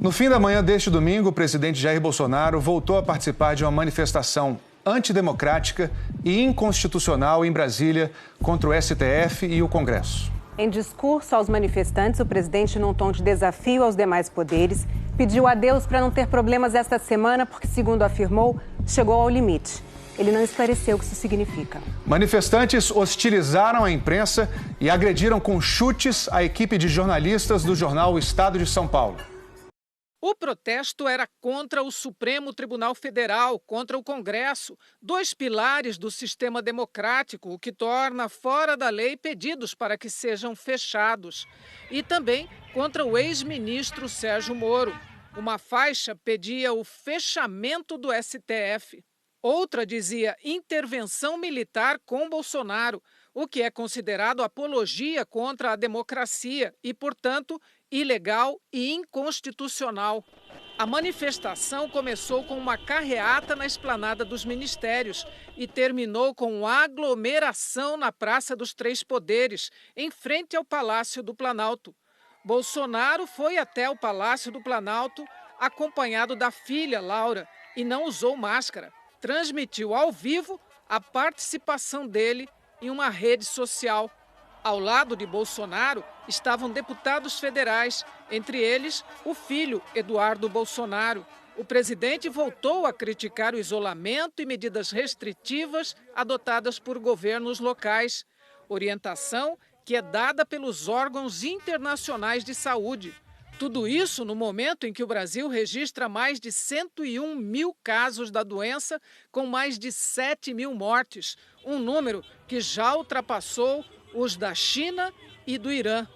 No fim da manhã deste domingo, o presidente Jair Bolsonaro voltou a participar de uma manifestação antidemocrática e inconstitucional em Brasília contra o STF e o Congresso. Em discurso aos manifestantes, o presidente, num tom de desafio aos demais poderes, pediu a Deus para não ter problemas esta semana porque, segundo afirmou, chegou ao limite. Ele não esclareceu o que isso significa. Manifestantes hostilizaram a imprensa e agrediram com chutes a equipe de jornalistas do jornal Estado de São Paulo. O protesto era contra o Supremo Tribunal Federal, contra o Congresso, dois pilares do sistema democrático, o que torna fora da lei pedidos para que sejam fechados. E também contra o ex-ministro Sérgio Moro. Uma faixa pedia o fechamento do STF. Outra dizia intervenção militar com Bolsonaro, o que é considerado apologia contra a democracia e, portanto, ilegal e inconstitucional. A manifestação começou com uma carreata na esplanada dos ministérios e terminou com aglomeração na Praça dos Três Poderes, em frente ao Palácio do Planalto. Bolsonaro foi até o Palácio do Planalto acompanhado da filha, Laura, e não usou máscara. Transmitiu ao vivo a participação dele em uma rede social. Ao lado de Bolsonaro estavam deputados federais, entre eles o filho Eduardo Bolsonaro. O presidente voltou a criticar o isolamento e medidas restritivas adotadas por governos locais. Orientação que é dada pelos órgãos internacionais de saúde. Tudo isso no momento em que o Brasil registra mais de 101 mil casos da doença, com mais de 7 mil mortes, um número que já ultrapassou os da China e do Irã.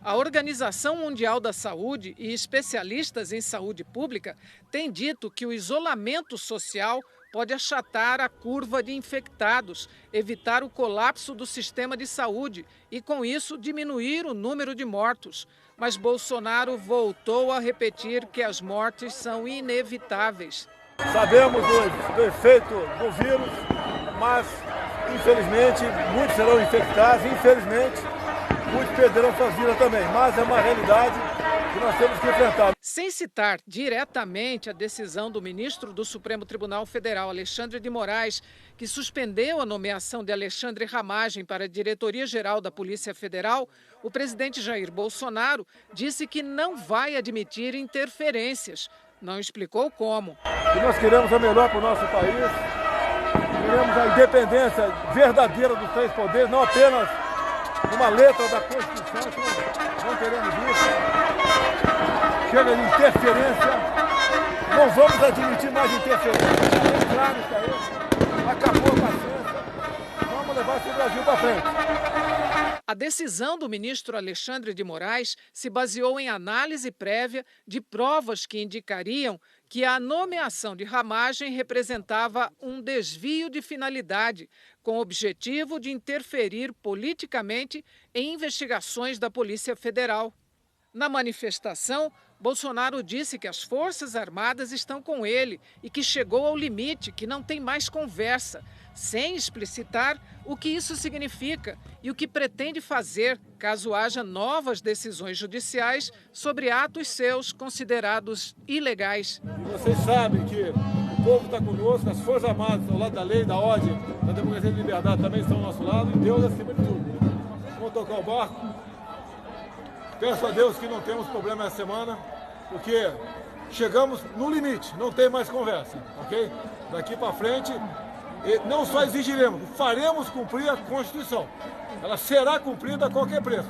A Organização Mundial da Saúde e especialistas em saúde pública têm dito que o isolamento social pode achatar a curva de infectados, evitar o colapso do sistema de saúde e, com isso, diminuir o número de mortos. Mas Bolsonaro voltou a repetir que as mortes são inevitáveis. Sabemos do efeito do vírus, mas, infelizmente, muitos serão infectados, infelizmente, muitos perderão suas vidas também. Mas é uma realidade que nós temos que enfrentar. Sem citar diretamente a decisão do ministro do Supremo Tribunal Federal, Alexandre de Moraes, que suspendeu a nomeação de Alexandre Ramagem para a diretoria-geral da Polícia Federal, o presidente Jair Bolsonaro disse que não vai admitir interferências. Não explicou como. E nós queremos o melhor para o nosso país, queremos a independência verdadeira dos três poderes, não apenas uma letra da Constituição, que não queremos isso. Chega de interferência, não vamos admitir mais interferência, é claro isso aí, acabou a paciência, vamos levar esse Brasil para frente. A decisão do ministro Alexandre de Moraes se baseou em análise prévia de provas que indicariam que a nomeação de Ramagem representava um desvio de finalidade, com o objetivo de interferir politicamente em investigações da Polícia Federal. Na manifestação, Bolsonaro disse que as Forças Armadas estão com ele e que chegou ao limite, que não tem mais conversa, sem explicitar o que isso significa e o que pretende fazer caso haja novas decisões judiciais sobre atos seus considerados ilegais. E vocês sabem que o povo está conosco, as Forças Armadas ao lado da lei, da ordem, da democracia e da liberdade também estão ao nosso lado e Deus acima de tudo. Vamos tocar o barco. Peço a Deus que não temos problema essa semana, porque chegamos no limite, não tem mais conversa, ok? Daqui para frente, não só exigiremos, faremos cumprir a Constituição. Ela será cumprida a qualquer preço.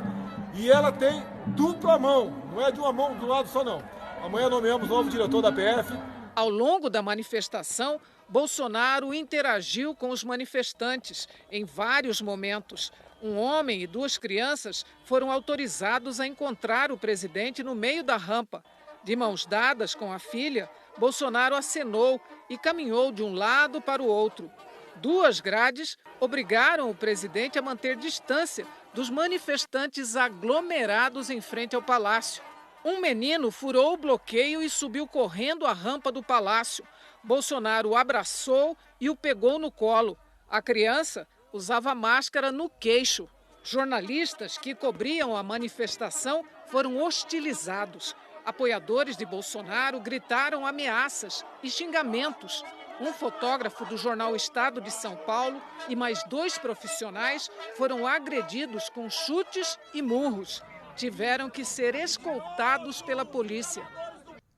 E ela tem dupla mão, não é de uma mão do lado só não. Amanhã nomeamos o novo diretor da PF. Ao longo da manifestação, Bolsonaro interagiu com os manifestantes em vários momentos. Um homem e duas crianças foram autorizados a encontrar o presidente no meio da rampa. De mãos dadas com a filha, Bolsonaro acenou e caminhou de um lado para o outro. Duas grades obrigaram o presidente a manter distância dos manifestantes aglomerados em frente ao palácio. Um menino furou o bloqueio e subiu correndo a rampa do palácio. Bolsonaro o abraçou e o pegou no colo. A criança usava máscara no queixo. Jornalistas que cobriam a manifestação foram hostilizados. Apoiadores de Bolsonaro gritaram ameaças e xingamentos. Um fotógrafo do jornal Estado de São Paulo e mais 2 profissionais foram agredidos com chutes e murros. Tiveram que ser escoltados pela polícia.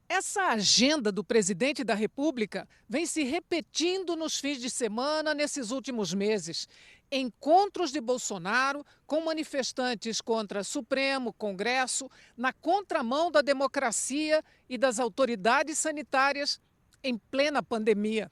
Essa agenda do presidente da República vem se repetindo nos fins de semana nesses últimos meses. Encontros de Bolsonaro com manifestantes contra Supremo, Congresso, na contramão da democracia e das autoridades sanitárias em plena pandemia.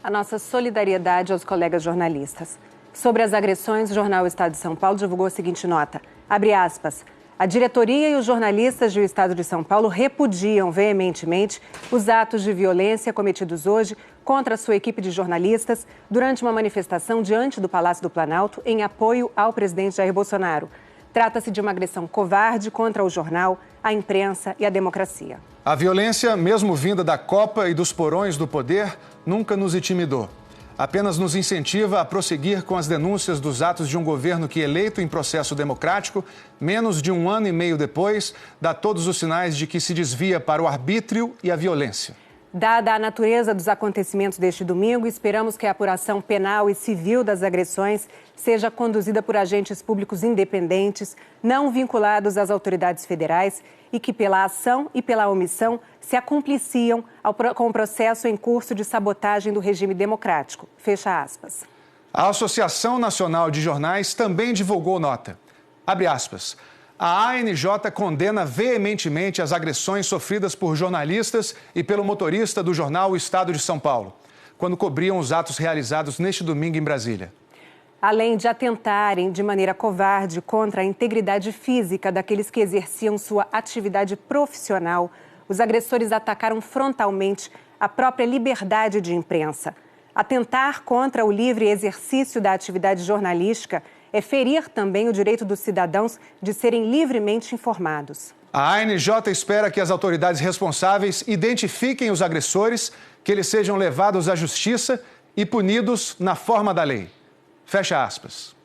A nossa solidariedade aos colegas jornalistas. Sobre as agressões, o jornal Estado de São Paulo divulgou a seguinte nota, abre aspas, a diretoria e os jornalistas do Estado de São Paulo repudiam veementemente os atos de violência cometidos hoje contra a sua equipe de jornalistas durante uma manifestação diante do Palácio do Planalto em apoio ao presidente Jair Bolsonaro. Trata-se de uma agressão covarde contra o jornal, a imprensa e a democracia. A violência, mesmo vinda da Copa e dos porões do poder, nunca nos intimidou. Apenas nos incentiva a prosseguir com as denúncias dos atos de um governo que, eleito em processo democrático, menos de 1 ano e meio depois, dá todos os sinais de que se desvia para o arbítrio e a violência. Dada a natureza dos acontecimentos deste domingo, esperamos que a apuração penal e civil das agressões seja conduzida por agentes públicos independentes, não vinculados às autoridades federais e que, pela ação e pela omissão, se acumpliciam com o processo em curso de sabotagem do regime democrático. Fecha aspas. A Associação Nacional de Jornais também divulgou nota. Abre aspas. A ANJ condena veementemente as agressões sofridas por jornalistas e pelo motorista do jornal O Estado de São Paulo, quando cobriam os atos realizados neste domingo em Brasília. Além de atentarem de maneira covarde contra a integridade física daqueles que exerciam sua atividade profissional, os agressores atacaram frontalmente a própria liberdade de imprensa. Atentar contra o livre exercício da atividade jornalística é ferir também o direito dos cidadãos de serem livremente informados. A ANJ espera que as autoridades responsáveis identifiquem os agressores, que eles sejam levados à justiça e punidos na forma da lei. Fecha aspas.